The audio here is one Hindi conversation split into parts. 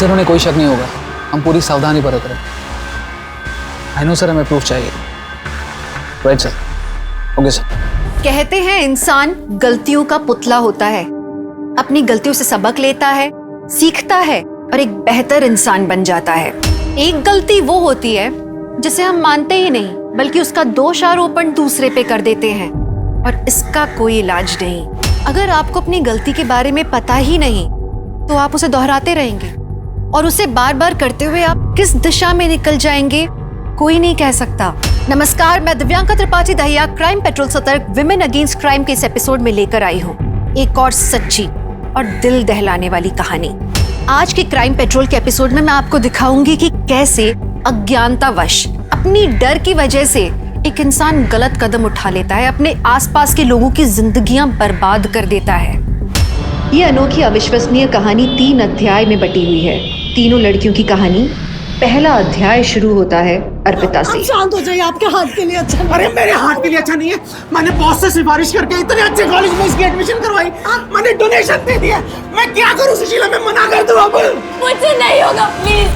सर उन्हें कोई शक नहीं होगा, हम पूरी सावधानी बरत रहे। आई नो सर, हमें प्रूफ चाहिए। Right sir, okay sir. कहते हैं इंसान गलतियों का पुतला होता है, अपनी गलतियों से सबक लेता है, सीखता है और एक बेहतर इंसान बन जाता है। एक गलती वो होती है जिसे हम मानते ही नहीं, बल्कि उसका दोष आरोपण दूसरे पे कर देते हैं और इसका कोई इलाज नहीं। अगर आपको अपनी गलती के बारे में पता ही नहीं तो आप उसे दोहराते रहेंगे और उसे बार बार करते हुए आप किस दिशा में निकल जाएंगे कोई नहीं कह सकता। नमस्कार, मैं दिव्यांका त्रिपाठी दहिया क्राइम पेट्रोल सतर्क विमेन अगेंस्ट क्राइम के इस एपिसोड में लेकर आई हूँ एक और सच्ची और दिल दहलाने वाली कहानी। आज के क्राइम पेट्रोल के एपिसोड में मैं आपको दिखाऊंगी कि कैसे अज्ञानतावश अपनी डर की वजह से एक इंसान गलत कदम उठा लेता है, अपने आसपास के लोगों की जिंदगियां बर्बाद कर देता है। ये अनोखी अविश्वसनीय कहानी 3 अध्याय में बटी हुई है। तीनों लड़कियों की कहानी। पहला अध्याय शुरू होता है अर्पिता से। शांत हो जाइए, आपके हाथ के लिए अच्छा नहीं। अरे मेरे हाथ के लिए अच्छा नहीं है। मैंने बॉस से सिफारिश करके इतने अच्छे कॉलेज में इसकी एडमिशन करवाई, मैंने डोनेशन दे दिया। मैं क्या करूं सुशीला, मैं मना कर दूं अब? मुझसे नहीं होगा प्लीज।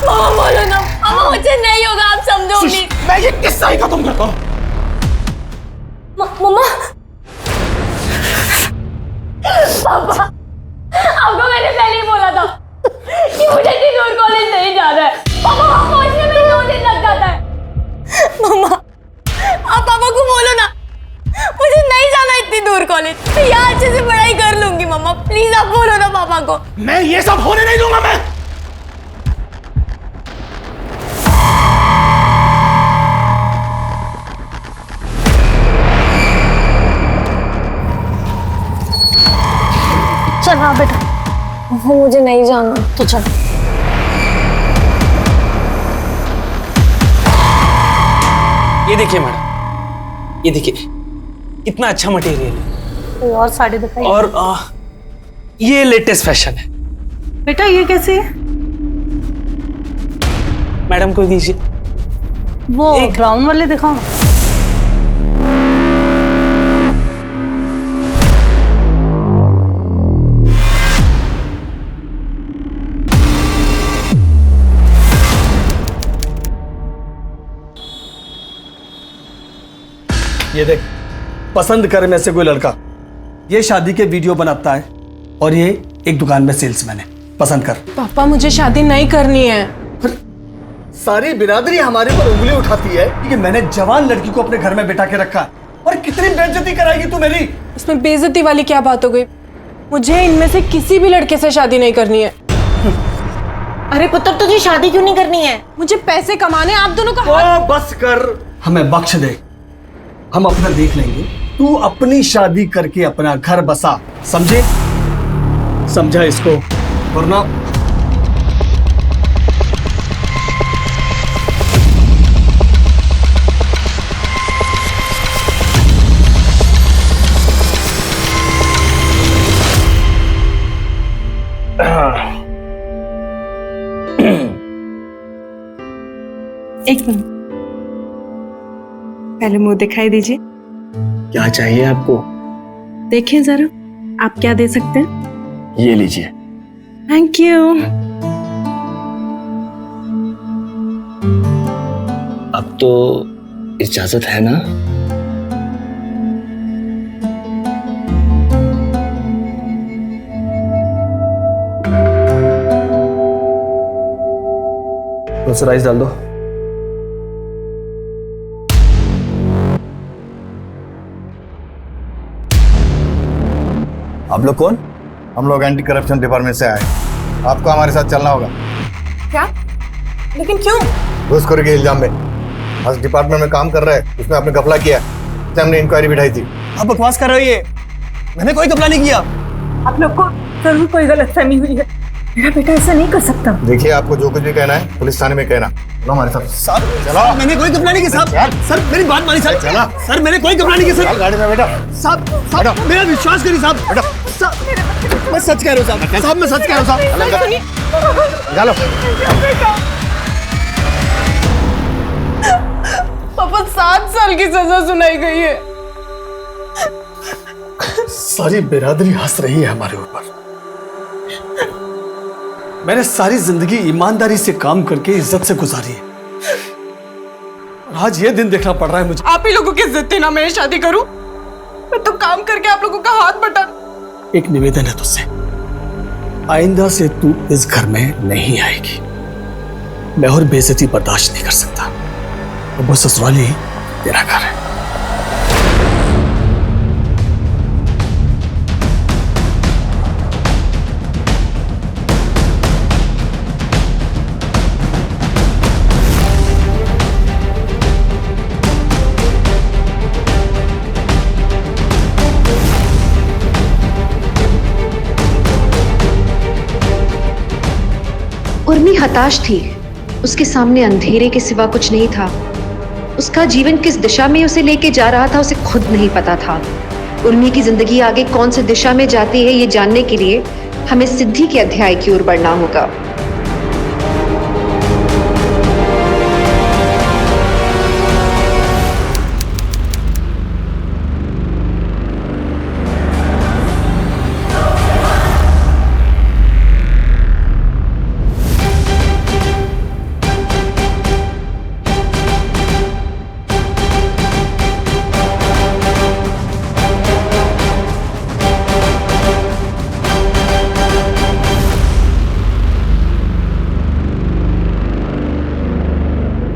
मामा बोलो ना, मामा मुझसे नहीं होगा, आप समझो प्लीज। मैं ये किस्सा ही खत्म करता हूँ। मम्मा, पापा, आपको मैंने पहले ही बोला था कि मुझे इतनी दूर कॉलेज नहीं जाना है। पापा, वहाँ पहुँचने में 2 दिन लग जाता है। मम्मा, आप पापा को बोलो ना, मुझे नहीं जाना इतनी दूर कॉलेज। मैं यहाँ अच्छे से पढ़ाई कर लूंगी। मम्मा प्लीज आप बोलो ना पापा को। मैं ये सब होने नहीं दूंगा। मैं चल हाँ बेटा, मुझे नहीं जाना तो चल। ये देखिए मैडम, ये देखिए कितना अच्छा मटेरियल है। कोई और साड़ी दिखाइए। और ये लेटेस्ट फैशन है। बेटा ये कैसे है? मैडम को दीजिए। वो ब्राउन वाले दिखाओ। ये देख, पसंद कर में से कोई लड़का ये शादी के वीडियो बनाता है और ये एक दुकान में सेल्समैन है। पसंद कर। पापा मुझे शादी नहीं करनी है। सारी बिरादरी हमारे पर उंगली उठाती है कि मैंने जवान लड़की को अपने घर में बिठा के रखा है और कितनी बेइज्जती कराएगी तू मेरी। इसमें बेइज्जती वाली क्या बात हो गई? मुझे इनमें से किसी भी लड़के से शादी नहीं करनी है। अरे पुत्र, तुझे शादी क्यों नहीं करनी है? मुझे पैसे कमाने, आप दोनों का बस कर, हमें बख्श दे, हम अपना देख लेंगे। तू अपनी शादी करके अपना घर बसा, समझे? समझा इसको, वरना एक मिनट, पहले मुंह दिखाई दीजिए। क्या चाहिए आपको? देखिए जरा, आप क्या दे सकते हैं? ये लीजिए। Thank you. अब तो इजाजत है ना? बस राइस डाल दो। आप लोग कौन? हम लोग एंटी करप्शन डिपार्टमेंट से आए। आपको हमारे साथ चलना होगा। क्या? लेकिन क्यों? घूसखोरी के इल्जाम में। आज डिपार्टमेंट में काम कर रहे हैं, उसमें आपने घपला किया, इसलिए हमने इंक्वायरी बिठाई थी। आप बकवास कर रहे हो, मैंने कोई घपला नहीं किया। आप लोग को जरूर कोई गलतफहमी हुई है। मेरा बेटा ऐसा नहीं कर सकता। देखिए, आपको जो कुछ भी कहना है पुलिस थाने में कहना। चलो हमारे साथ। साहब चलो। मैंने कोई घपला नहीं किया साहब। सर मेरी बात मानिए साहब। चला। सर मैंने कोई घपला नहीं किया सर। गाड़ी में बैठा। साहब मेरा विश्वास करिए साहब। साहब मैं सच कह रहा हूँ साहब। साहब मैं सच कह रहा हूँ साहब। निकालो। पापा 7 साल की सजा सुनाई गई है। सारी बिरादरी हंस रही है हमारे ऊपर। मैंने सारी जिंदगी ईमानदारी से काम करके इज्जत से गुजारी है, और आज ये दिन देखना पड़ रहा है मुझे। आप ही लोगों की इज्जत थी ना मैं शादी करूं। मैं तो काम करके आप लोगों का हाथ बटा। एक निवेदन है तुझसे, आइंदा से तू इस घर में नहीं आएगी। मैं और बेइज्जती बर्दाश्त नहीं कर सकता। अब वो ससुराल ही तेरा घर है। उर्मी हताश थी। उसके सामने अंधेरे के सिवा कुछ नहीं था। उसका जीवन किस दिशा में उसे लेके जा रहा था उसे खुद नहीं पता था। उर्मी की जिंदगी आगे कौन सी दिशा में जाती है ये जानने के लिए हमें सिद्धि के अध्याय की ओर बढ़ना होगा।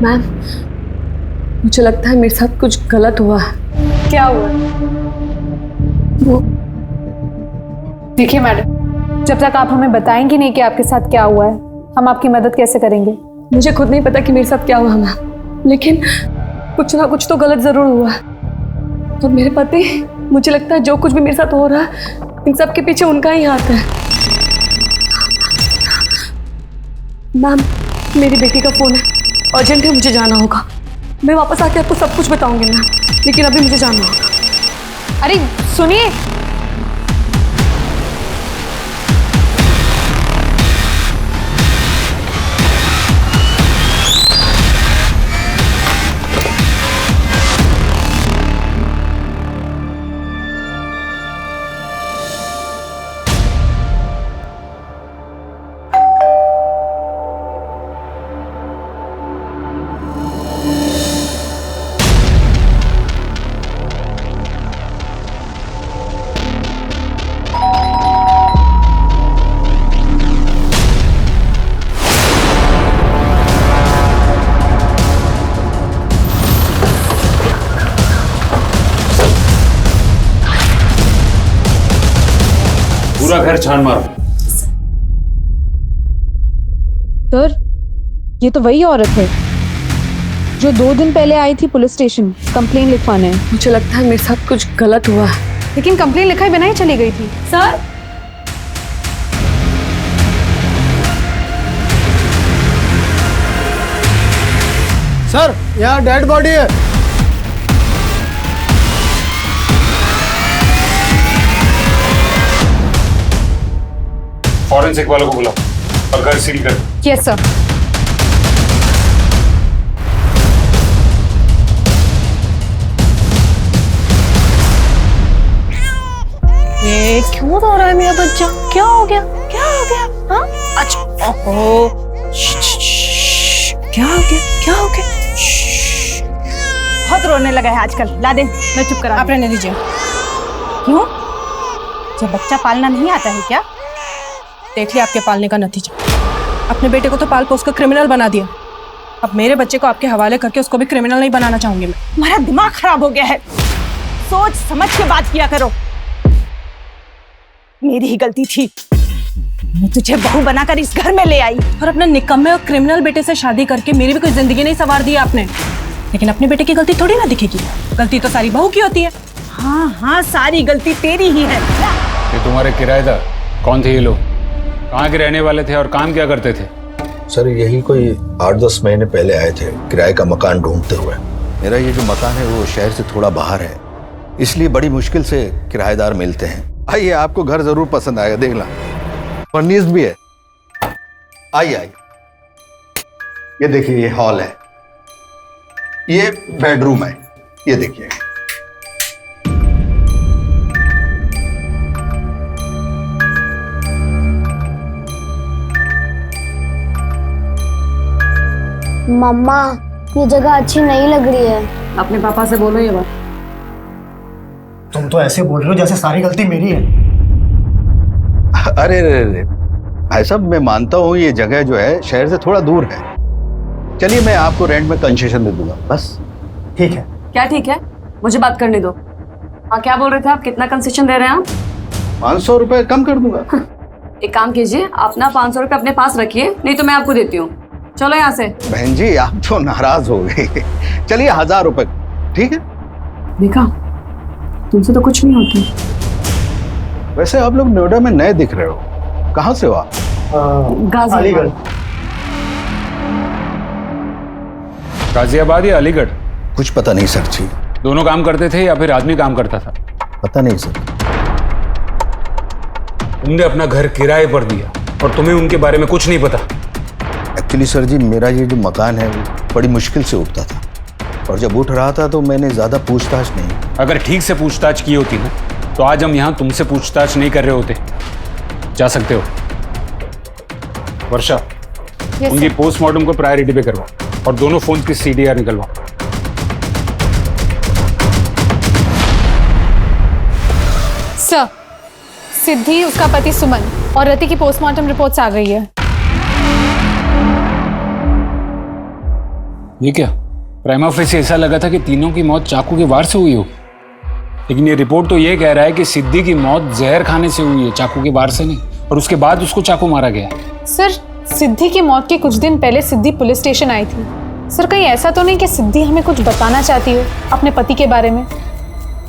मैम, मुझे लगता है मेरे साथ कुछ गलत हुआ है। क्या हुआ? वो देखिए मैडम, जब तक आप हमें बताएंगी नहीं कि आपके साथ क्या हुआ है, हम आपकी मदद कैसे करेंगे? मुझे खुद नहीं पता कि मेरे साथ क्या हुआ मैम, लेकिन कुछ ना कुछ तो गलत जरूर हुआ है। और मेरे पति, मुझे लगता है जो कुछ भी मेरे साथ हो रहा है इन सब के पीछे उनका ही हाथ है। मैम, मेरी बेटी का फोन है, अर्जेंट है, मुझे जाना होगा। मैं वापस आके आपको सब कुछ बताऊंगी मैम, लेकिन अभी मुझे जाना होगा। अरे सुनिए, पूरा घर छान मारो। सर, ये तो वही औरत है जो 2 दिन पहले आई थी पुलिस स्टेशन कंप्लेन लिखवाने। मुझे लगता है मेरे साथ कुछ गलत हुआ है। लेकिन कंप्लेन लिखाई बिना ही चली गई थी। सर, सर यहाँ डेड बॉडी है। फॉरेंसिक वालों को बुलाओ और घर सील कर। Yes sir. ये क्यों रो रहा है मेरा बच्चा? क्या हो गया? क्या हो गया? हाँ? अच्छा, ओहो, क्या हो गया? क्या हो गया? बहुत रोने लगा है आजकल। ला दे, मैं चुप करा। आप रहने दीजिए। क्यों? जब बच्चा पालना नहीं आता है क्या? देख लिया आपके पालने का नतीजा। अपने बेटे को तो पाल पोस कर क्रिमिनल बना दिया। अब मेरे बच्चे को आपके हवाले करके उसको भी क्रिमिनल नहीं बनाना चाहूंगी मैं। तुम्हारा दिमाग खराब हो गया है। सोच समझ के बात किया करो। मेरी ही गलती थी, मैं तुझे बहू बनाकर इस घर में ले आई। और अपने निकम्मे और क्रिमिनल बेटे से शादी करके मेरी भी कोई जिंदगी नहीं संवार दी आपने। लेकिन अपने बेटे की गलती थोड़ी ना दिखेगी। गलती तो सारी बहू की होती है। हाँ हाँ, सारी गलती तेरी ही है। ये तुम्हारे किराएदार कौन थे? ये लोग कहाँ के रहने वाले थे और काम क्या करते थे? सर यही कोई 8-10 महीने पहले आए थे किराए का मकान ढूंढते हुए। मेरा ये जो मकान है वो शहर से थोड़ा बाहर है, इसलिए बड़ी मुश्किल से किराएदार मिलते हैं। आइए, आपको घर जरूर पसंद आएगा, देखना फर्निश्ड भी है। आइए आइए, ये देखिए, ये हॉल है, ये बेडरूम है, ये देखिए। मम्मा ये जगह अच्छी नहीं लग रही है। अपने पापा से बोलो ये बात। तुम तो ऐसे बोल रहे हो जैसे सारी गलती मेरी है। अरे अरे अरे भाई साहब, मैं मानता हूँ ये जगह जो है शहर से थोड़ा दूर है। चलिए मैं आपको रेंट में कंसेशन दे दूंगा, बस। ठीक है। क्या ठीक है, मुझे बात करने दो। हाँ क्या बोल रहे थे आप, कितना कंसेशन दे रहे हैं आप? 500 रुपए कम कर दूंगा। एक काम कीजिए, आप ना 500 रुपये अपने पास रखिए, नहीं तो मैं आपको देती हूँ। चलो यहाँ से। बहन जी आप तो नाराज हो गए। चलिए 1000 रुपए, ठीक है? देखा, तुमसे तो कुछ नहीं होती। वैसे आप लोग नोएडा में नए दिख रहे हो, कहाँ से हो आप? अलीगढ़। गाजियाबाद या अलीगढ़? कुछ पता नहीं सर जी। दोनों काम करते थे या फिर आदमी काम करता था? पता नहीं सर। तुमने अपना घर किराए पर दिया और तुम्हें उनके बारे में कुछ नहीं पता? एक्चुअली सर जी, मेरा ये जो मकान है वो बड़ी मुश्किल से उठता था, और जब उठ रहा था तो मैंने ज्यादा पूछताछ नहीं। अगर ठीक से पूछताछ की होती ना तो आज हम यहाँ तुमसे पूछताछ नहीं कर रहे होते। जा सकते हो। वर्षा, उनकी पोस्टमार्टम को प्रायोरिटी पे करवाओ और दोनों फोन की CDR निकलवाओ। सर, सिद्धि, उसका पति सुमन और रति की पोस्टमार्टम रिपोर्ट्स आ गई है। ये क्या, प्राइमा फेसी ऐसा लगा था कि तीनों की मौत चाकू के वार से हुई हो, लेकिन ये रिपोर्ट तो ये कह रहा है कि सिद्धि की मौत जहर खाने से हुई है, चाकू के वार से नहीं, और उसके बाद उसको चाकू मारा गया। सर, सिद्धि की मौत के कुछ दिन पहले सिद्धि पुलिस स्टेशन आई थी। सर, कहीं ऐसा तो नहीं कि सिद्धि हमें कुछ बताना चाहती हो अपने पति के बारे में,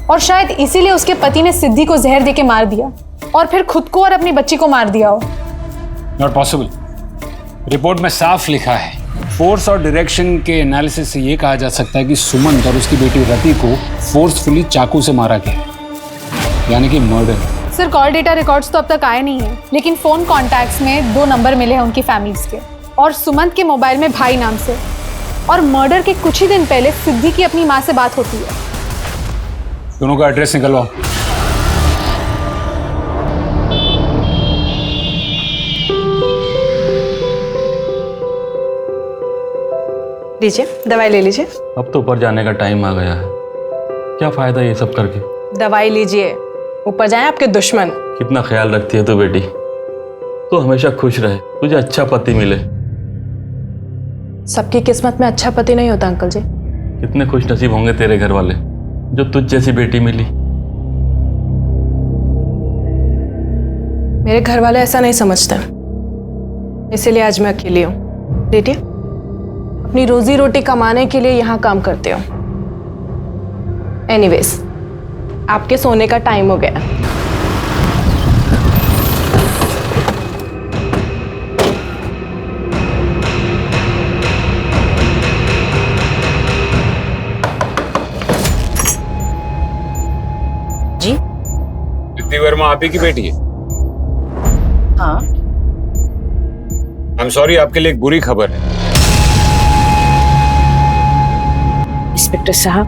और शायद इसीलिए उसके पति ने सिद्धि को जहर देके मार दिया और फिर खुद को और अपनी बच्ची को मार दिया हो? Not possible. रिपोर्ट में साफ लिखा है, फोर्स और डायरेक्शन के एनालिसिस से ये कहा जा सकता है कि सुमंत और उसकी बेटी रति को फोर्सफुली चाकू से मारा गया, यानी कि murder. Sir, call data records तो अब तक आए नहीं हैं, लेकिन फोन कॉन्टैक्ट्स में 2 नंबर मिले हैं उनकी फैमिलीज के, और सुमंत के मोबाइल में भाई नाम से, और मर्डर के कुछ ही दिन पहले सिद्धि की अपनी माँ से बात होती है। दोनों का एड्रेस निकलवाओ। लीजिए, दवाई ले लीजिए। अब तो ऊपर जाने का टाइम आ गया है, क्या फायदा ये सब करके? दवाई लीजिए, ऊपर जाए आपके दुश्मन। कितना ख्याल रखती है तू बेटी, तू हमेशा खुश रहे, तुझे अच्छा पति मिले। सबकी किस्मत में अच्छा पति नहीं होता अंकल जी। कितने खुश नसीब होंगे तेरे घर वाले जो तुझ जैसी बेटी मिली। मेरे घर वाले ऐसा नहीं समझते, इसीलिए आज मैं अकेली हूँ। बेटी, अपनी रोजी रोटी कमाने के लिए यहाँ काम करते हो। एनीवेज, आपके सोने का टाइम हो गया। जी? सिद्धि वर्मा आप ही की बेटी है? हाँ। आई एम सॉरी, आपके लिए एक बुरी खबर है। इंस्पेक्टर साहब,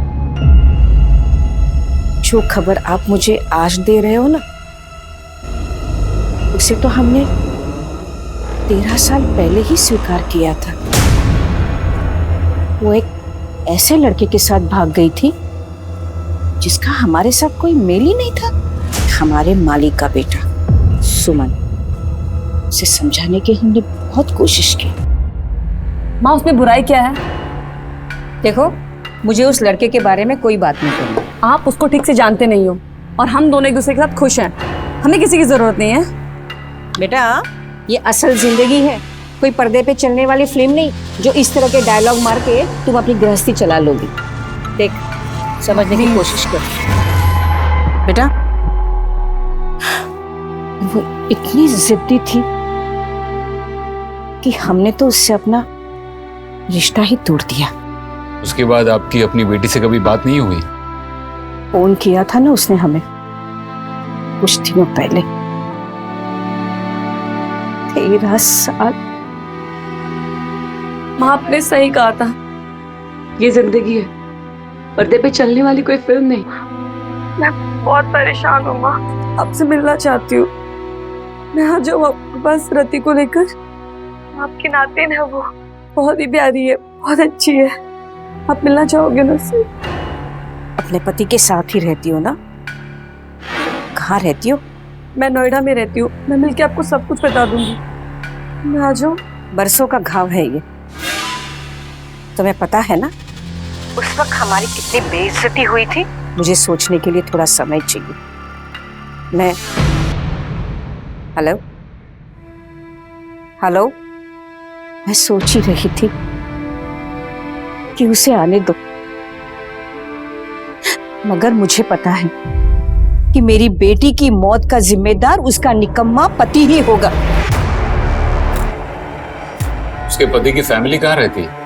जो खबर आप मुझे आज दे रहे हो ना, उसे तो हमने 13 साल पहले ही स्वीकार किया था। वो एक ऐसे लड़के के साथ भाग गई थी जिसका हमारे साथ कोई मेल ही नहीं था। हमारे मालिक का बेटा सुमन, उसे समझाने की हमने बहुत कोशिश की। माँ, उसमें बुराई क्या है? देखो, मुझे उस लड़के के बारे में कोई बात नहीं करनी। आप उसको ठीक से जानते नहीं हो, और हम दोनों एक दूसरे के साथ खुश हैं। हमें किसी की जरूरत नहीं है। बेटा, ये असल जिंदगी है, कोई पर्दे पे चलने वाली फिल्म नहीं जो इस तरह के डायलॉग मार के तुम अपनी गृहस्थी चला लोगी। देख, समझने की कोशिश कर बेटा। वो इतनी जिद्दी थी कि हमने तो उससे अपना रिश्ता ही तोड़ दिया। उसके बाद आपकी अपनी बेटी से कभी बात नहीं हुई? फोन किया था ना उसने हमें कुछ दिनों पहले। 13 साल। माँ, आपने सही कहा था, ये जिंदगी है, पर्दे पे चलने वाली कोई फिल्म नहीं। मैं बहुत परेशान हूँ माँ, आपसे मिलना चाहती हूँ। मैं आ जाऊँ आपके पास रति को लेकर। आपकी नातिन है, वो बहुत ही प्यारी है, बहुत अच्छी है। आप मिलना चाहोगे ना उससे? अपने पति के साथ ही रहती हो ना? कहाँ रहती हो? मैं नोएडा में रहती हूँ। मैं मिलके आपको सब कुछ बता दूंगी। मैं आ जाऊँ? बरसों का घाव है ये, तुम्हें पता है ना उस वक्त हमारी कितनी बेइज्जती हुई थी। मुझे सोचने के लिए थोड़ा समय चाहिए। मैं हेलो हेलो मैं सोच ही रही थी कि उसे आने दो, मगर मुझे पता है कि मेरी बेटी की मौत का जिम्मेदार उसका निकम्मा पति ही होगा। उसके पति की फैमिली कहाँ रहती है?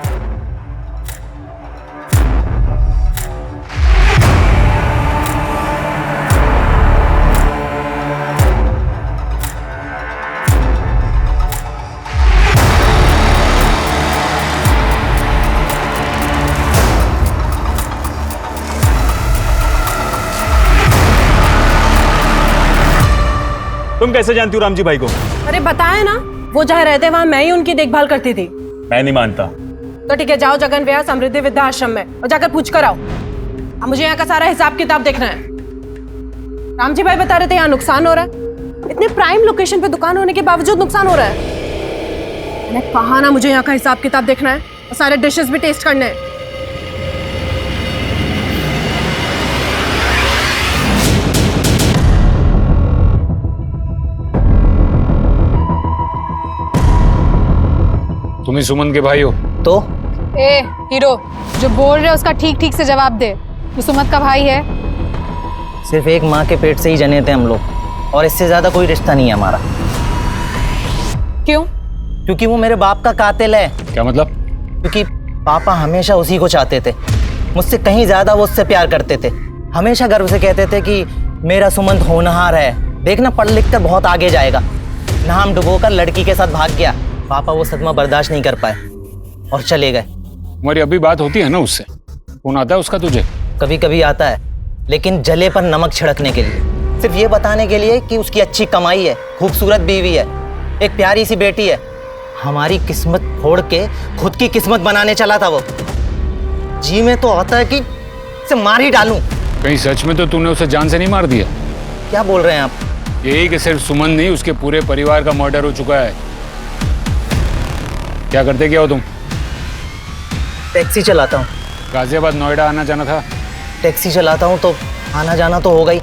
तुम कैसे जानती हो राम जी भाई को? अरे बताया ना, वो जहाँ रहते वहाँ मैं ही उनकी देखभाल करती थी। मैं नहीं मानता। तो ठीक है, जाओ जगन व्यास समृद्धि विद्या आश्रम में और जाकर पूछ कर आओ। अब मुझे यहाँ का सारा हिसाब किताब देखना है। राम जी भाई बता रहे थे यहाँ नुकसान हो रहा है। इतने प्राइम लोकेशन पे दुकान होने के बावजूद नुकसान हो रहा है। मैंने कहा ना, मुझे यहाँ का हिसाब किताब देखना है और सारे डिशेस भी टेस्ट करने हैं। तुम ही सुमन के भाई हो? तो ए हीरो, जो बोल रहे उसका ठीक ठीक से जवाब दे। तू सुमत का भाई है? सिर्फ एक माँ के पेट से ही जने थे हम लोग, और इससे ज्यादा कोई रिश्ता नहीं है हमारा। क्यों? क्योंकि वो मेरे बाप का कातिल है। क्या मतलब? क्योंकि पापा हमेशा उसी को चाहते थे, मुझसे कहीं ज्यादा वो उससे प्यार करते थे। हमेशा गर्व से कहते थे कि मेरा सुमंत होनहार है, देखना पढ़ लिख कर बहुत आगे जाएगा। नाम डुबोकर लड़की के साथ भाग गया। पापा वो सदमा बर्दाश्त नहीं कर पाए और चले गए। तुम्हारी अभी बात होती है ना उससे? फोन आता है उसका तुझे? कभी कभी आता है, लेकिन जले पर नमक छिड़कने के लिए, सिर्फ ये बताने के लिए कि उसकी अच्छी कमाई है, खूबसूरत बीवी है, एक प्यारी सी बेटी है। हमारी किस्मत फोड़ के खुद की किस्मत बनाने चला था वो। जी में तो आता है कि इसे मार ही डालूं। कहीं सच में तो तूने उसे जान से नहीं मार दिया? क्या बोल रहे हैं आप? यही कि सिर्फ सुमन नहीं, उसके पूरे परिवार का मर्डर हो चुका है। क्या करते क्या हो तुम? टैक्सी चलाता हूँ। गाजियाबाद नोएडा आना जाना था? टैक्सी चलाता हूँ तो आना जाना तो होगा ही।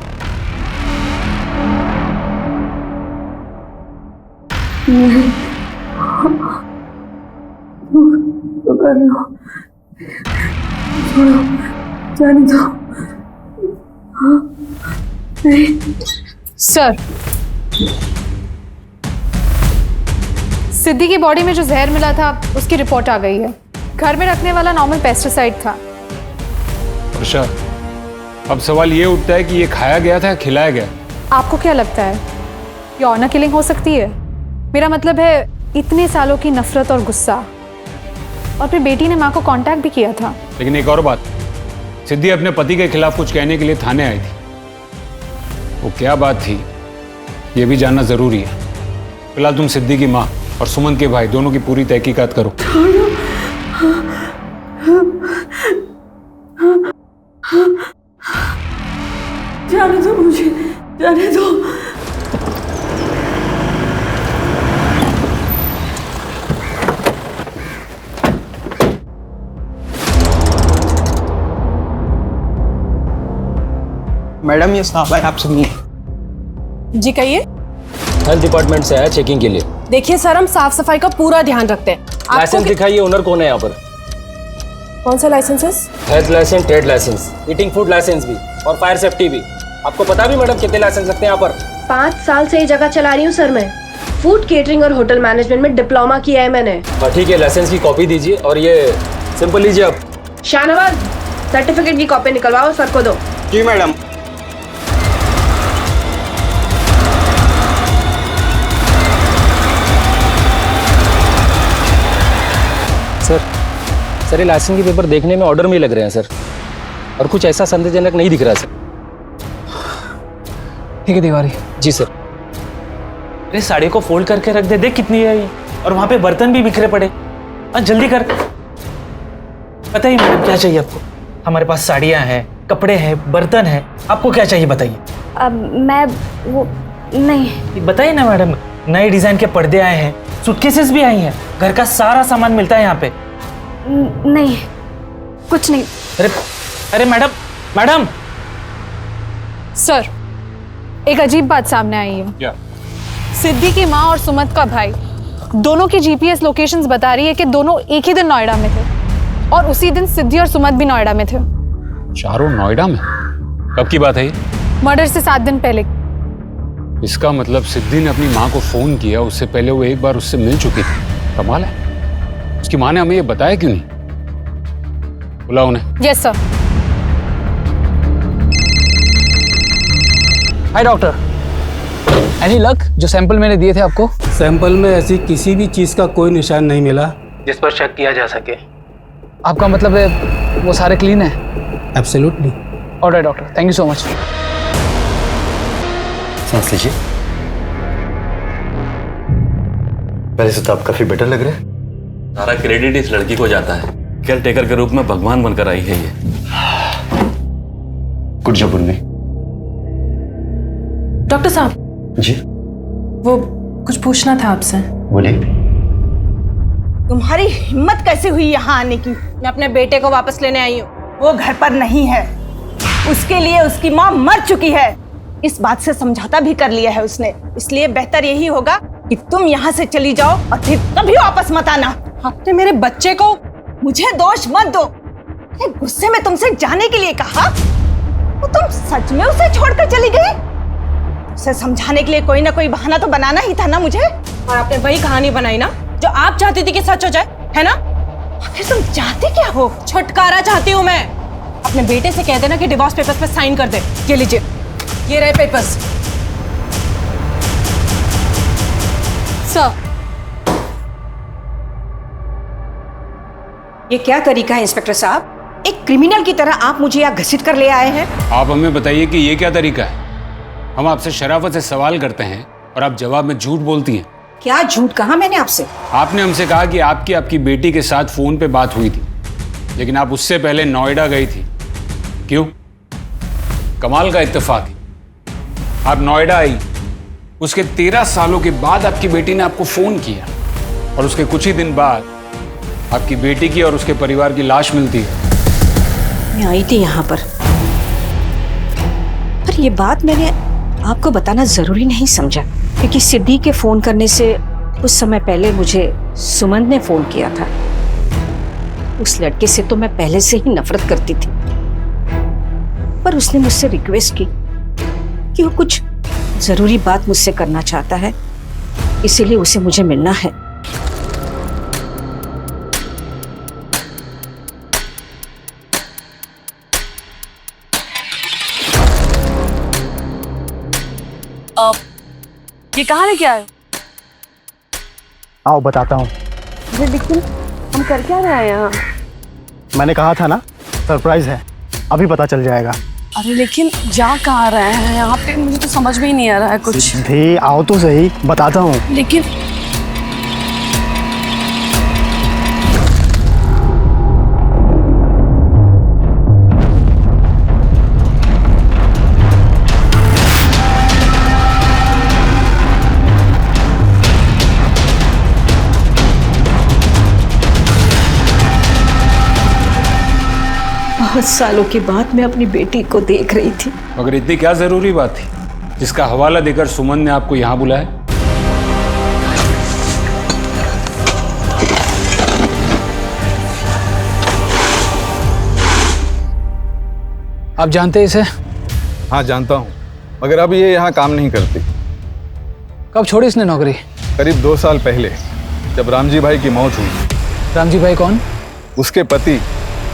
जाने दो। सर, सिद्धि की बॉडी में जो जहर मिला था उसकी रिपोर्ट आ गई है। घर में रखने वाला नॉर्मल पेस्टिसाइड था। वर्षा, अब सवाल ये उठता है कि ये खाया गया था या खिलाया गया? आपको क्या लगता है ये ऑनर किलिंग हो सकती है? मेरा मतलब है इतने सालों की नफरत और गुस्सा, और फिर बेटी ने माँ को कांटेक्ट भी किया था। लेकिन एक और बात, सिद्धि अपने पति के खिलाफ कुछ कहने के लिए थाने आई थी। वो क्या बात थी ये भी जानना जरूरी है। फिलहाल तुम सिद्धि की माँ और सुमन के भाई दोनों की पूरी तहकीकात करो। जाने दो मुझे, जाने दो। मैडम ये साहब है आपसे मिलने। जी कहिए। हेल्थ डिपार्टमेंट से आया चेकिंग के लिए। देखिए सर, हम साफ सफाई का पूरा ध्यान रखते हैं। लाइसेंस दिखाइए, ओनर कौन है यहाँ पर? कौन सा licences? Health licence, trade licence, eating food licence भी, और फायर सेफ्टी भी। आपको पता भी मैडम कितने लाइसेंस लगते हैं यहाँ पर? 5 साल से ये जगह चला रही हूँ सर मैं। फूड केटरिंग और होटल मैनेजमेंट में डिप्लोमा किया है मैंने। हाँ ठीक है, लाइसेंस की कॉपी दीजिए और ये सिंपल लीजिए आप। शाहनवाज, सर्टिफिकेट की कॉपी निकलवाओ, सर को दो। जी मैडम। सर ये लाइसेंस के पेपर देखने में ऑर्डर में ही लग रहे हैं सर, और कुछ ऐसा संदेहजनक नहीं दिख रहा सर। ठीक है तिवारी। जी सर। अरे साड़ी को फोल्ड करके रख दे, देख कितनी है ये, और वहाँ पे बर्तन भी बिखरे पड़े। जल्दी कर। बताइए मैडम, क्या चाहिए आपको? हमारे पास साड़ियाँ हैं, कपड़े हैं, बर्तन हैं, आपको क्या चाहिए बताइए। मैं वो नहीं। बताइए ना मैडम, नए डिजाइन के पर्दे आए हैं, सूटकेसेस भी आई हैं, घर का सारा सामान मिलता है यहाँ पे। नहीं, कुछ नहीं। अरे अरे मैडम, मैडम। सर, एक अजीब बात सामने आई है। क्या? सिद्धि की माँ और सुमंत का भाई दोनों की जीपीएस लोकेशंस बता रही है कि दोनों एक ही दिन नोएडा में थे और उसी दिन सिद्धि और सुमंत भी नोएडा में थे। चारों नोएडा में? कब की बात है ये? मर्डर से 7 दिन पहले। इसका मतलब सिद्धि ने अपनी माँ को फोन किया, उससे पहले वो एक बार उससे मिल चुकी थी। कमाल है, उसकी माँ ने हमें ये बताया क्यों नहीं? बुलाओ उन्हें। Yes sir. हाय डॉक्टर, एनी लक? जो सैंपल मैंने दिए थे आपको, सैंपल में ऐसी किसी भी चीज का कोई निशान नहीं मिला जिस पर शक किया जा सके। आपका मतलब है वो सारे क्लीन है? Absolutely. Alright doctor, thank you so much. सांस लीजिए। पहले से तो आप काफी बेटर लग रहे हैं। सारा क्रेडिट इस लड़की को जाता है। केयर टेकर के रूप में भगवान बनकर आई है ये। Good job Urmi. डॉक्टर साहब जी? वो कुछ पूछना था आपसे। बोलिए। तुम्हारी हिम्मत कैसे हुई यहाँ आने की? मैं अपने बेटे को वापस लेने आई हूँ। वो घर पर नहीं है, उसके लिए उसकी माँ मर चुकी है। इस बात से समझौता भी कर लिया है उसने, इसलिए बेहतर यही होगा कि तुम यहाँ से चली जाओ और फिर कभी वापस मत आना। आपने मेरे बच्चे को। मुझे दोष मत दो। गुस्से में तुमसे जाने के लिए कहा तो तुम सच में उसे छोड़कर चली गई? उसे समझाने के लिए कोई ना कोई बहाना तो बनाना ही था ना मुझे। और आपने वही कहानी बनाई ना जो आप चाहती थी कि सच हो जाए, है ना? आखिर तुम चाहती क्या हो? छुटकारा चाहती हूँ मैं। अपने बेटे से कह देना कि डिवोर्स पेपर्स पे साइन कर दे। ये लीजिए, ये रहे पेपर्स। सर, ये क्या तरीका है इंस्पेक्टर साहब? एक क्रिमिनल की तरह आप मुझे यहाँ घसीट कर ले आए हैं। आप हमें बताइए कि ये क्या तरीका है? हम आपसे शराफत से सवाल करते हैं और आप जवाब में झूठ बोलती हैं। क्या झूठ कहा मैंने आपसे? आपने हमसे कहा कि आपकी बेटी के साथ फोन पे बात हुई थी, लेकिन आप उससे पहले नोएडा गई थी। क्यों? कमाल का इत्तेफाक है। आप नोएडा आई, उसके 13 सालों के बाद आपकी बेटी ने आपको फोन किया और उसके कुछ ही दिन बाद आपकी बेटी की और उसके परिवार की लाश मिलती है। मैं आई थी यहाँ पर ये बात मैंने आपको बताना जरूरी नहीं समझा, क्योंकि सिद्धि के फोन करने से कुछ समय पहले मुझे सुमंत ने फोन किया था। उस लड़के से तो मैं पहले से ही नफरत करती थी, पर उसने मुझसे रिक्वेस्ट की कि वो कुछ जरूरी बात मुझसे करना चाहता है, इसीलिए उसे मुझे मिलना है। ये कहाँ लेके आए? आओ बताता हूँ। लेकिन हम कर क्या रहे हैं यहाँ? मैंने कहा था ना, सरप्राइज है, अभी पता चल जाएगा। अरे लेकिन जा कहाँ रहे हैं यहाँ पे? मुझे तो समझ में ही नहीं आ रहा है कुछ। सिद्धि आओ तो सही, बताता हूँ। लेकिन बहुत सालों के बाद मैं अपनी बेटी को देख रही थी। मगर इतनी क्या जरूरी बात थी जिसका हवाला देकर सुमन ने आपको यहां बुलाया? आप जानते हैं इसे? हाँ जानता हूँ, मगर अब ये यहाँ काम नहीं करती। कब छोड़ी इसने नौकरी? करीब 2 साल पहले, जब रामजी भाई की मौत हुई। रामजी भाई कौन? उसके पति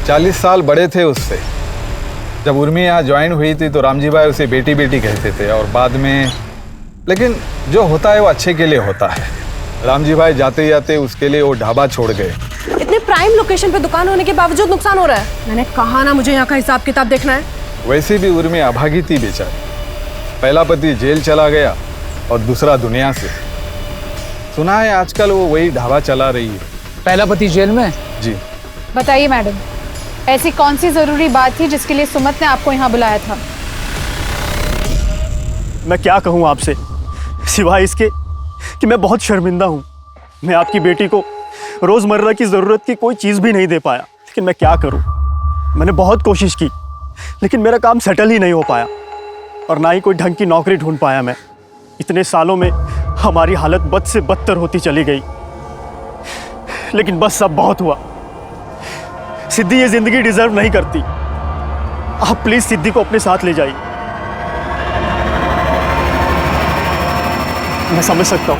40 साल बड़े थे उससे। जब उर्मी यहाँ ज्वाइन हुई थी तो रामजी भाई उसे बेटी बेटी कहते थे और बाद में, लेकिन जो होता है वो अच्छे के लिए होता है। रामजी भाई जाते जाते उसके लिए वो ढाबा छोड़ गए। इतने प्राइम लोकेशन पे दुकान होने के बावजूद नुकसान हो रहा है। मैंने कहा ना मुझे यहाँ का हिसाब किताब देखना है। वैसे भी उर्मी अभागी थी बेचारी। पहला पति जेल चला गया और दूसरा दुनिया से। सुना है आजकल वो वही ढाबा चला रही है। पहला पति जेल में? जी। बताइए मैडम, ऐसी कौन सी जरूरी बात थी जिसके लिए सुमंत ने आपको यहाँ बुलाया था? मैं क्या कहूँ आपसे, सिवाय इसके कि मैं बहुत शर्मिंदा हूँ। मैं आपकी बेटी को रोज़मर्रा की ज़रूरत की कोई चीज़ भी नहीं दे पाया, लेकिन मैं क्या करूँ। मैंने बहुत कोशिश की, लेकिन मेरा काम सेटल ही नहीं हो पाया और ना ही कोई ढंग की नौकरी ढूंढ पाया मैं। इतने सालों में हमारी हालत बद से बदतर होती चली गई। लेकिन बस सब बहुत हुआ। सिद्धि ये जिंदगी डिजर्व नहीं करती। आप प्लीज सिद्धि को अपने साथ ले जाइए। मैं समझ सकता हूं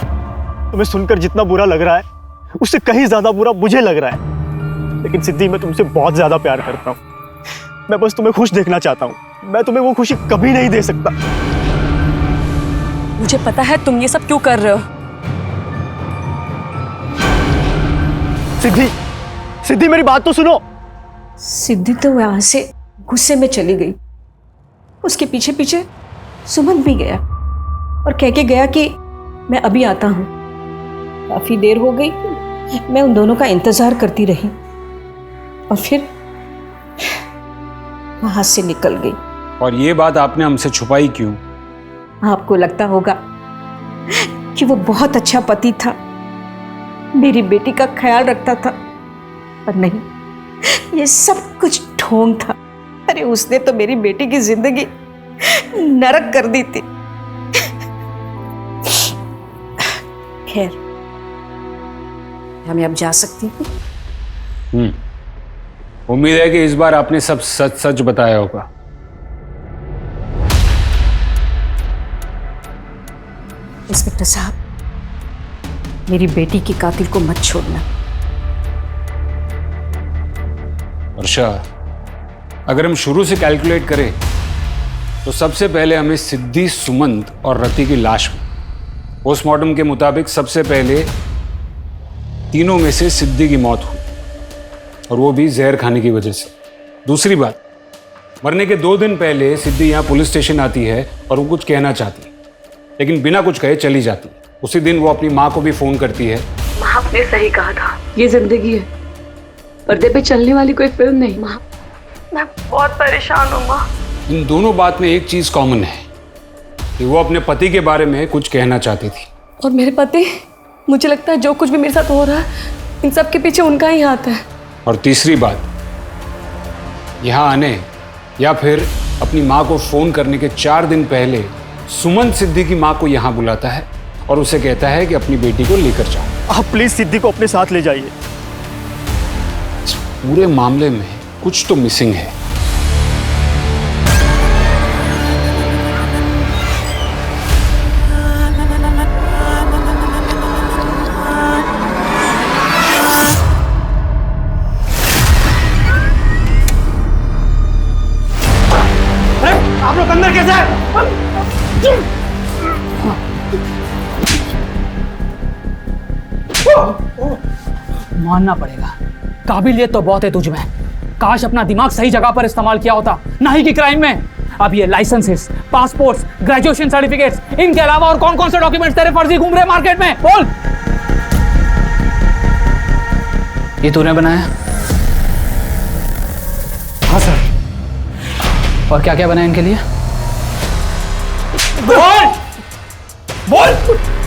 तुम्हें सुनकर जितना बुरा लग रहा है उससे कहीं ज्यादा बुरा मुझे लग रहा है, लेकिन सिद्धि मैं तुमसे बहुत ज्यादा प्यार करता हूं। मैं बस तुम्हें खुश देखना चाहता हूं। मैं तुम्हें वो खुशी कभी नहीं दे सकता। मुझे पता है तुम ये सब क्यों कर रहे हो। सिद्धि, सिद्धि मेरी बात तो सुनो। सिद्धि तो वहां से गुस्से में चली गई। उसके पीछे पीछे सुमंत भी गया और कह के गया कि मैं अभी आता हूं। काफी देर हो गई, मैं उन दोनों का इंतजार करती रही और फिर वहां से निकल गई। और ये बात आपने हमसे छुपाई क्यों? आपको लगता होगा कि वो बहुत अच्छा पति था, मेरी बेटी का ख्याल रखता था, पर नहीं, ये सब कुछ ढोंग था। अरे उसने तो मेरी बेटी की जिंदगी नरक कर दी थी। खैर, मैं अब जा सकती हूँ। उम्मीद है कि इस बार आपने सब सच सच बताया होगा। इंस्पेक्टर साहब, मेरी बेटी की कातिल को मत छोड़ना। वर्षा, अगर हम शुरू से कैलकुलेट करें तो सबसे पहले हमें सिद्धि, सुमंत और रति की लाश में पोस्टमार्टम के मुताबिक सबसे पहले तीनों में से सिद्धि की मौत हुई, और वो भी जहर खाने की वजह से। दूसरी बात, मरने के 2 दिन पहले सिद्धि यहाँ पुलिस स्टेशन आती है और वो कुछ कहना चाहती है, लेकिन बिना कुछ कहे चली जाती है। उसी दिन वो अपनी माँ को भी फोन करती है। माँ, आपने सही कहा था, ये जिंदगी है, पर्दे पे चलने वाली कोई फिल्म नहीं। माँ, मैं बहुत परेशान हूँ। माँ, इन दोनों बात में एक चीज कॉमन है कि वो अपने पति के बारे में कुछ कहना चाहती थी। और मेरे पति, मुझे लगता है जो कुछ भी मेरे साथ हो रहा है इन सब के पीछे उनका ही हाथ है। और तीसरी बात, यहाँ आने या फिर अपनी माँ को फोन करने के 4 दिन पहले सुमंत सिद्धि की माँ को यहाँ बुलाता है और उसे कहता है कि अपनी बेटी को लेकर जाओ। आप प्लीज सिद्धि को अपने साथ ले जाइए। इस पूरे मामले में कुछ तो मिसिंग है। आप लोग अंदर कैसे हैं? मानना पड़ेगा, काबिलियत तो बहुत है तुझ में। काश अपना दिमाग सही जगह पर इस्तेमाल किया होता, ना ही कि क्राइम में। अब ये लाइसेंसेस, पासपोर्ट्स, ग्रेजुएशन सर्टिफिकेट्स, इनके अलावा और कौन कौन से डॉक्यूमेंट्स तेरे फर्जी घूम रहे मार्केट में? बोल। ये तूने बनाया? हाँ सर। और क्या क्या बनाया इनके लिए? बोल बोल।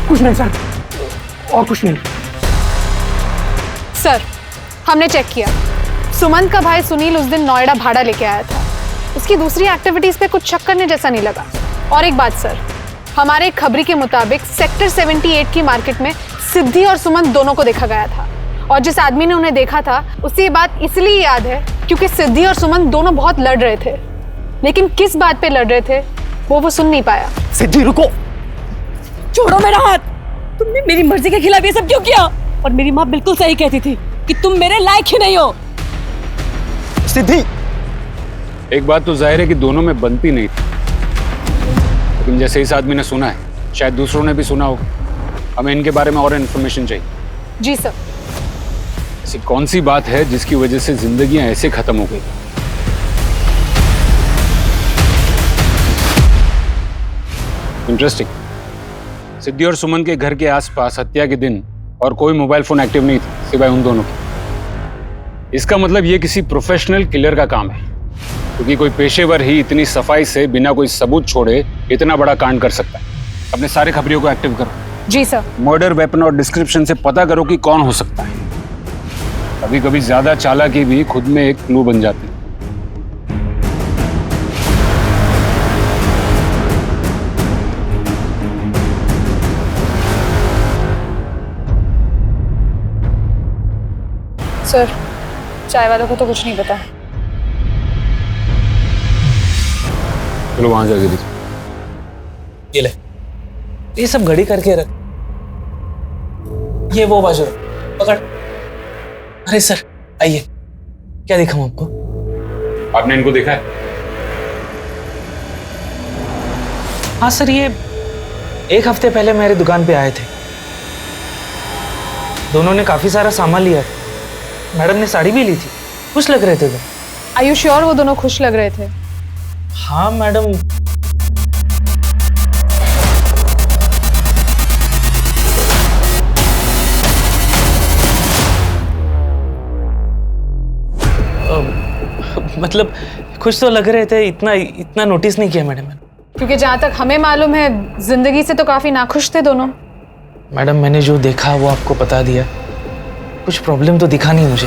कुछ नहीं सर, और कुछ नहीं। सर, हमने चेक किया, सुमंत का भाई सुनील उस दिन नोएडा भाड़ा लेके आया था। उसकी दूसरी एक्टिविटीज पे कुछ शक करने जैसा नहीं लगा। और एक बात सर, हमारे खबरी के मुताबिक सेक्टर 78 की मार्केट में सिद्धि और सुमंत दोनों को देखा गया था, और जिस आदमी ने उन्हें देखा था उसे ये बात इसलिए याद है क्योंकि सिद्धि और सुमंत दोनों बहुत लड़ रहे थे, लेकिन किस बात पे लड़ रहे थे वो सुन नहीं पाया। सिद्धि रुको, छोड़ो मेरा हाथ। तुमने मेरी मर्जी के खिलाफ ये सब क्यों किया? और मेरी माँ बिल्कुल सही कहती थी कि तुम मेरे लायक ही नहीं हो। सिद्धि, एक बात तो जाहिर है कि दोनों में बनती नहीं थी, लेकिन जैसे इस आदमी ने सुना है, शायद दूसरों ने भी सुना होगा। हमें इनके बारे में और इन्फॉर्मेशन चाहिए। जी सर। ऐसी कौन सी बात है जिसकी वजह से जिंदगियां ऐसे खत्म हो गई? इंटरेस्टिंग। सिद्धि और सुमन के घर के आसपास हत्या के दिन और कोई मोबाइल फोन एक्टिव नहीं था सिवाय उन दोनों के। इसका मतलब ये किसी प्रोफेशनल किलर का काम है, क्योंकि कोई पेशेवर ही इतनी सफाई से बिना कोई सबूत छोड़े इतना बड़ा कांड कर सकता है। अपने सारे खबरियों को एक्टिव करो। जी सर। मर्डर वेपन और डिस्क्रिप्शन से पता करो कि कौन हो सकता है। कभी कभी ज्यादा चालाकी भी खुद में एक क्लू बन जाती है। सर, चाय वालों को तो कुछ नहीं पता। चलो वहां जाके देखो। ये ले, ये सब घड़ी करके रख। ये वो बाजू पकड़। अरे सर आइए, क्या दिखाऊं आपको? आपने इनको देखा है? हाँ सर, ये 1 हफ्ते पहले मेरी दुकान पे आए थे। दोनों ने काफी सारा सामान लिया था। मैडम ने साड़ी भी ली थी। खुश लग रहे थे वो। आर यू श्योर वो दोनों खुश लग रहे थे? हाँ मैडम। मतलब खुश तो लग रहे थे, इतना नोटिस नहीं किया मैडम। क्योंकि जहाँ तक हमें मालूम है जिंदगी से तो काफी नाखुश थे दोनों। मैडम मैंने जो देखा वो आपको बता दिया। कुछ प्रॉब्लम तो दिखा नहीं मुझे।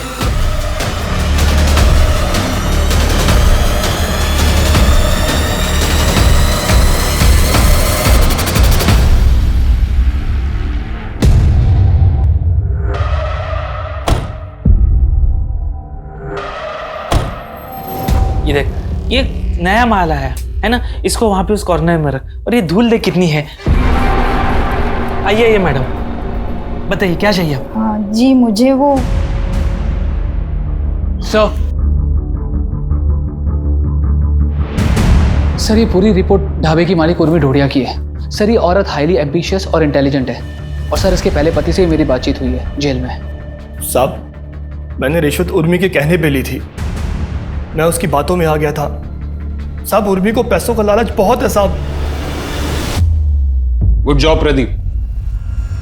ये देख, ये नया माल आया है ना, इसको वहां पे उस कॉर्नर में रख। और ये धूल देख कितनी है। आइए मैडम, बताइए क्या चाहिए आपको? जी मुझे वो सर ये पूरी रिपोर्ट ढाबे की मालिक उर्मी ढोडिया की है। सर ये औरत हाईली एम्बिशियस और इंटेलिजेंट है, और सर इसके पहले पति से ही मेरी बातचीत हुई है जेल में। साहब, मैंने रिश्वत उर्मी के कहने पे ली थी। मैं उसकी बातों में आ गया था। साहब, उर्मी को पैसों का लालच बहुत है साहब। Good job Pradeep.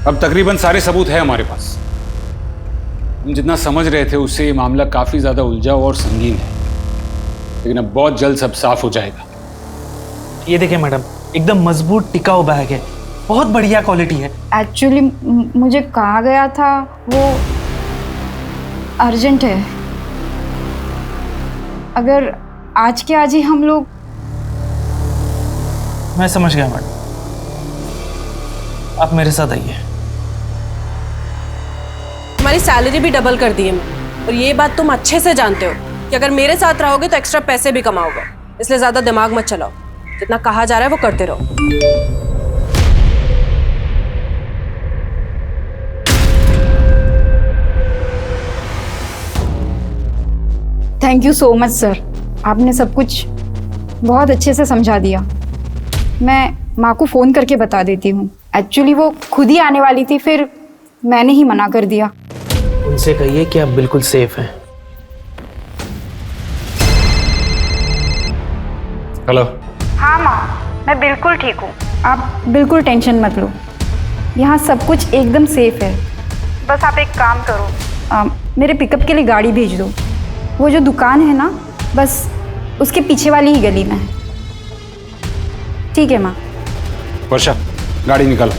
अब तकरीबन सारे सबूत है हमारे पास। हम जितना समझ रहे थे उससे ये मामला काफी ज्यादा उलझा और संगीन है, लेकिन अब बहुत जल्द सब साफ हो जाएगा। ये देखिए मैडम, एकदम मजबूत टिकाऊ बैग है, बहुत बढ़िया क्वालिटी है। एक्चुअली मुझे कहा गया था वो अर्जेंट है। अगर आज के आज ही हम लोग। मैं समझ गया मैडम, आप मेरे साथ आइए। हमारी सैलरी भी डबल कर दी है मैंने, और ये बात तुम अच्छे से जानते हो कि अगर मेरे साथ रहोगे तो एक्स्ट्रा पैसे भी कमाओगे। इसलिए ज्यादा दिमाग मत चलाओ, जितना कहा जा रहा है वो करते रहो। Thank you so much sir, आपने सब कुछ बहुत अच्छे से समझा दिया। मैं माँ को फ़ोन करके बता देती हूँ। एक्चुअली वो खुद ही आने वाली थी, फिर मैंने ही मना कर दिया। उनसे कहिए कि आप बिल्कुल सेफ हैं। हेलो। हाँ माँ, मैं बिल्कुल ठीक हूँ। आप बिल्कुल टेंशन मत लो, यहाँ सब कुछ एकदम सेफ है। बस आप एक काम करो, मेरे पिकअप के लिए गाड़ी भेज दो। वो जो दुकान है ना, बस उसके पीछे वाली ही गली में है। ठीक है माँ। वर्षा, गाड़ी निकालो।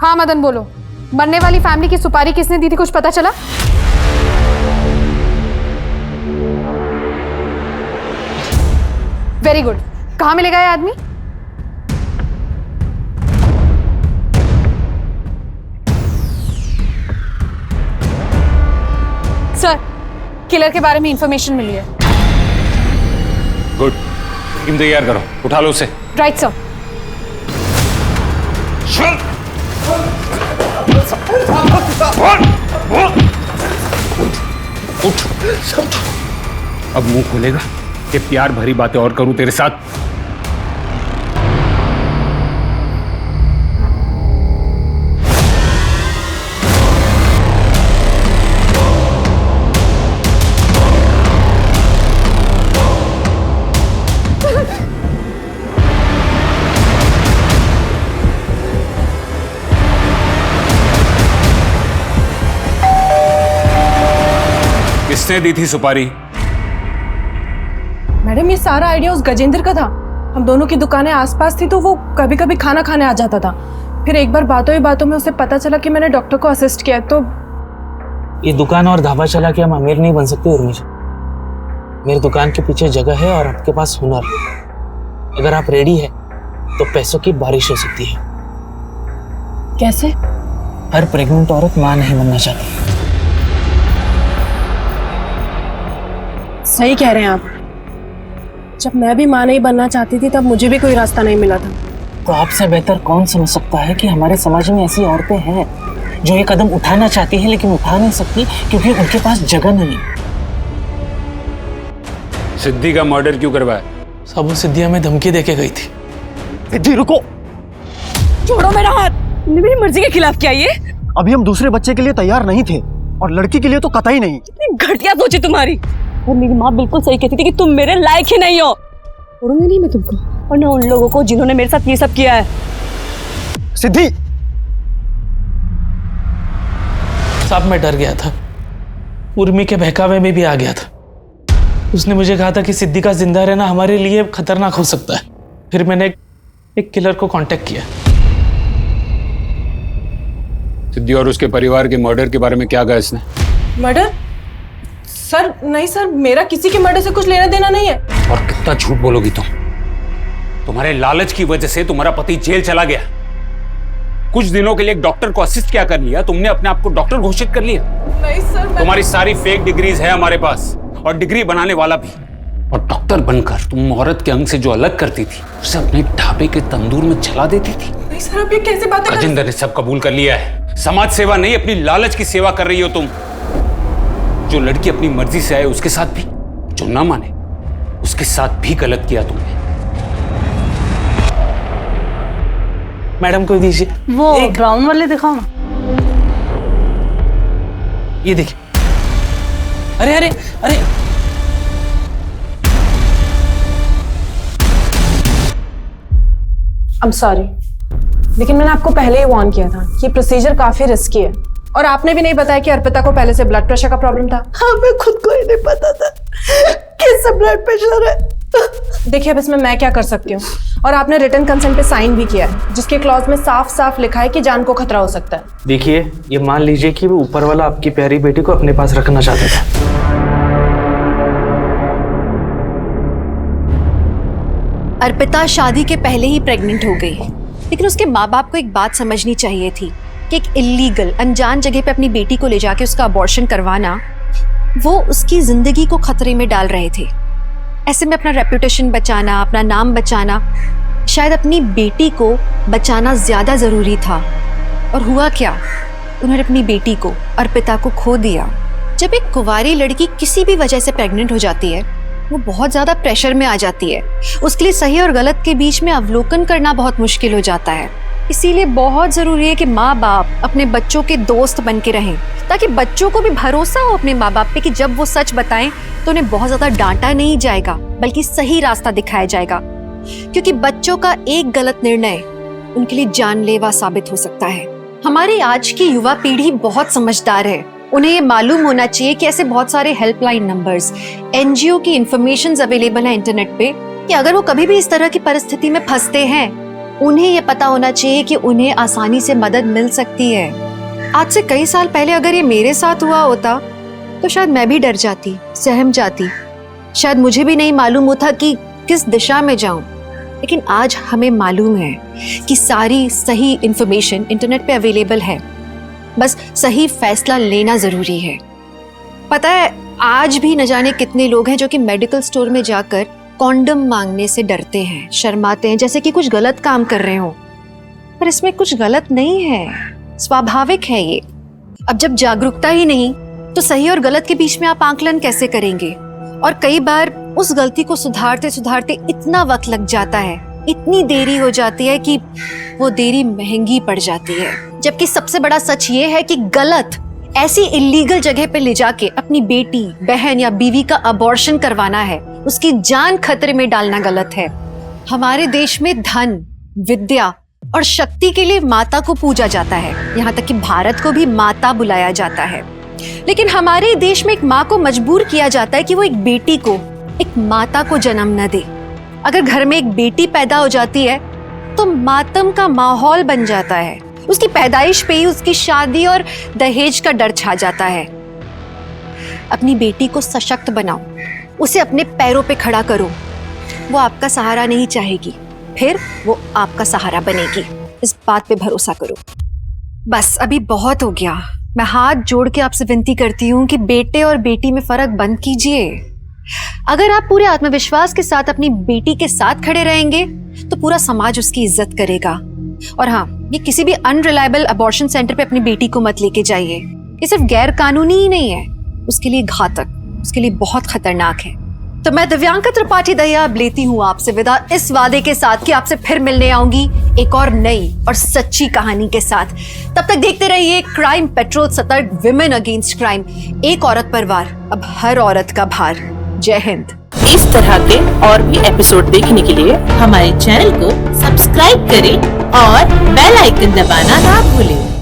हाँ मदन बोलो। मरने वाली फैमिली की सुपारी किसने दी थी, कुछ पता चला? Very good. कहाँ मिलेगा ये आदमी? सर, किलर के बारे में इंफॉर्मेशन मिली है। गुड, टीम तैयार करो, उठा लो उसे। Right sir. उठ। अब मुंह खोलेगा कि प्यार भरी बातें और करूं तेरे साथ? किसने दी थी सुपारी? मैडम, ये सारा आइडिया उस गजेंद्र का था। हम दोनों की दुकानें आसपास थी तो वो कभी कभी खाना खाने आ जाता था। फिर एक बार बातों ही बातों में उसे पता चला कि मैंने डॉक्टर को असिस्ट किया तो ये दुकान और ढाबा चला के हम अमीर नहीं बन सकते उर्मी जी। मेरी दुकान के पीछे जगह है और आपके पास हुनर। अगर आप रेडी है तो पैसों की बारिश हो सकती है। कैसे? हर प्रेग्नेंट औरत मां नहीं बनना चाहती। सही कह रहे हैं आप। जब मैं भी मां नहीं बनना चाहती थी तब मुझे भी कोई रास्ता नहीं मिला था। तो आपसे बेहतर कौन समझ सकता है कि हमारे समाज में ऐसी औरतें हैं जो ये कदम उठाना चाहती हैं लेकिन उठा नहीं सकती क्योंकि उनके पास जगह नहीं। सिद्धि का मर्डर क्यों करवाया? सब वो सिद्धि हमें धमकी देके गई थी। सिद्धि रुको, छोड़ो मेरा हाथ। तुमने मेरी मर्जी के खिलाफ किया ये? अभी हम दूसरे बच्चे के लिए तैयार नहीं थे और लड़की के लिए तो कतई नहीं। घटिया सोची तुम्हारी। और मेरी माँ बिल्कुल सही कहती थी कि तुम मेरे लायक ही नहीं हो। छोड़ूंगी नहीं मैं तुमको, और न उन लोगों को जिन्होंने मेरे साथ ये सब किया है। सिद्धि, साहब मैं डर गया था, उर्मी के बहकावे में भी आ गया था। उसने मुझे कहा था कि सिद्धि का जिंदा रहना हमारे लिए खतरनाक हो सकता है। फिर मैंने एक किलर को कांटेक्ट किया। सिद्धि और उसके परिवार के मर्डर के बारे में क्या कहा इसने? मर्डर? सर नहीं सर, मेरा किसी के मर्डर से कुछ लेना देना नहीं है। और कितना झूठ बोलोगी तुम? तुम्हारे लालच की वजह से तुम्हारा पति जेल चला गया। कुछ दिनों के लिए एक डॉक्टर को असिस्ट क्या कर लिया? तुमने अपने आप को डॉक्टर घोषित कर लिया। नहीं सर, तुम्हारी सारी फेक डिग्रीज है हमारे पास, और डिग्री बनाने वाला भी। और डॉक्टर बनकर तुम औरत के अंग से जो अलग करती थी उसे अपने ढाबे के तंदूर में जला देती थी। नहीं सर, आप ये कैसे बातें कर रहे हैं? राजेंद्र ने सब कबूल कर लिया है। समाज सेवा नहीं, अपनी लालच की सेवा कर रही हो तुम। जो लड़की अपनी मर्जी से आए उसके साथ भी, जो ना माने उसके साथ भी गलत किया तुमने। मैडम को दीजिए वो ब्राउन वाले दिखाओ ना। ये देखिए। अरे अरे अरे, आई एम सॉरी, लेकिन मैंने आपको पहले ही वार्न किया था कि प्रोसीजर काफी रिस्की है। और आपने भी नहीं बताया कि अर्पिता को पहले से ब्लड प्रेशर का प्रॉब्लम था। हाँ, मैं खुद को ही नहीं पता था कैसे ब्लड प्रेशर है। देखिए अब इसमें मैं क्या कर सकती हूँ। और आपने रिटन कंसेंट पे साइन भी किया है जिसके क्लॉज में साफ साफ लिखा है कि जान को खतरा हो सकता है। देखिए ये मान लीजिए कि वो ऊपर वाला आपकी प्यारी बेटी को अपने पास रखना चाहता था। अर्पिता शादी के पहले ही प्रेग्नेंट हो गई, लेकिन उसके माँ बाप को एक बात समझनी चाहिए थी कि एक इलीगल अनजान जगह पे अपनी बेटी को ले जाके उसका अबॉर्शन करवाना वो उसकी जिंदगी को खतरे में डाल रहे थे। ऐसे में अपना रेपुटेशन बचाना, अपना नाम बचाना, शायद अपनी बेटी को बचाना ज्यादा जरूरी था। और हुआ क्या, उन्होंने अपनी बेटी को, अर्पिता को खो दिया। जब एक कुंवारी लड़की किसी भी वजह से प्रेग्नेंट हो जाती है वो बहुत ज्यादा प्रेशर में आ जाती है। उसके लिए सही और गलत के बीच में अवलोकन करना बहुत मुश्किल हो जाता है। इसीलिए बहुत जरूरी है कि माँ बाप अपने बच्चों के दोस्त बन के रहें, ताकि बच्चों को भी भरोसा हो अपने माँ बाप पे कि जब वो सच बताएं तो उन्हें बहुत ज्यादा डांटा नहीं जाएगा बल्कि सही रास्ता दिखाया जाएगा। क्योंकि बच्चों का एक गलत निर्णय उनके लिए जानलेवा साबित हो सकता है। हमारी आज की युवा पीढ़ी बहुत समझदार है। उन्हें ये मालूम होना चाहिए कि ऐसे बहुत सारे हेल्पलाइन नंबर्स, एनजीओ की इंफॉर्मेशन अवेलेबल है इंटरनेट पे कि अगर वो कभी भी इस तरह की परिस्थिति में फंसते हैं उन्हें ये पता होना चाहिए कि उन्हें आसानी से मदद मिल सकती है। आज से कई साल पहले अगर ये मेरे साथ हुआ होता तो शायद मैं भी डर जाती, सहम जाती। शायद मुझे भी नहीं मालूम होता कि किस दिशा में जाऊं। लेकिन आज हमें मालूम है कि सारी सही इंफॉर्मेशन इंटरनेट पे अवेलेबल है, बस सही फैसला लेना जरूरी है। पता है, आज भी न जाने कितने लोग हैं जो कि मेडिकल स्टोर में जाकर कॉन्डम मांगने से डरते हैं, शर्माते हैं, जैसे कि कुछ गलत काम कर रहे हो। पर इसमें कुछ गलत नहीं है, स्वाभाविक है ये। अब जब जागरूकता ही नहीं तो सही और गलत के बीच में आप आंकलन कैसे करेंगे? और कई बार उस गलती को सुधारते सुधारते इतना वक्त लग जाता है, इतनी देरी हो जाती है कि वो देरी महंगी पड़ जाती है। जबकि सबसे बड़ा सच ये है कि गलत ऐसी इलीगल जगह पे ले जाके अपनी बेटी, बहन या बीवी का अबॉर्शन करवाना है, उसकी जान खतरे में डालना गलत है। हमारे देश में धन, विद्या और शक्ति के लिए माता को पूजा जाता है, यहाँ तक कि भारत को भी माता बुलाया जाता है। लेकिन हमारे देश में एक माँ को मजबूर किया जाता है कि वो एक बेटी को, एक माता को जन्म न दे। अगर घर में एक बेटी पैदा हो जाती है तो मातम का माहौल बन जाता है। उसकी पैदाइश पे ही उसकी शादी और दहेज का डर छा जाता है। अपनी बेटी को सशक्त बनाओ, उसे अपने पैरों पे खड़ा करो। वो आपका सहारा नहीं चाहेगी, फिर वो आपका सहारा बनेगी। इस बात पे भरोसा करो। बस अभी बहुत हो गया। मैं हाथ जोड़ के आपसे विनती करती हूँ कि बेटे और बेटी में फर्क बंद कीजिए। अगर आप पूरे आत्मविश्वास के साथ अपनी बेटी के साथ खड़े रहेंगे तो पूरा समाज उसकी इज्जत करेगा। और हाँ, ये किसी भी अनरिलायबल अबॉर्शन सेंटर पे अपनी बेटी को मत लेके जाइए। ये सिर्फ गैर कानूनी ही नहीं है, उसके लिए घातक, उसके लिए बहुत खतरनाक है। तो मैं दिव्यांका त्रिपाठी दहिया अब लेती हूँ आपसे विदा, इस वादे के साथ कि आपसे फिर मिलने आऊंगी एक और नई और सच्ची कहानी के साथ। तब तक देखते रहिए क्राइम पेट्रोल, सतर्क, विमेन अगेंस्ट क्राइम। एक औरत पर वार, अब हर औरत का भार। जय हिंद। इस तरह के और भी एपिसोड देखने के लिए हमारे चैनल को सब्सक्राइब करें और बेल आइकन दबाना ना भूलें।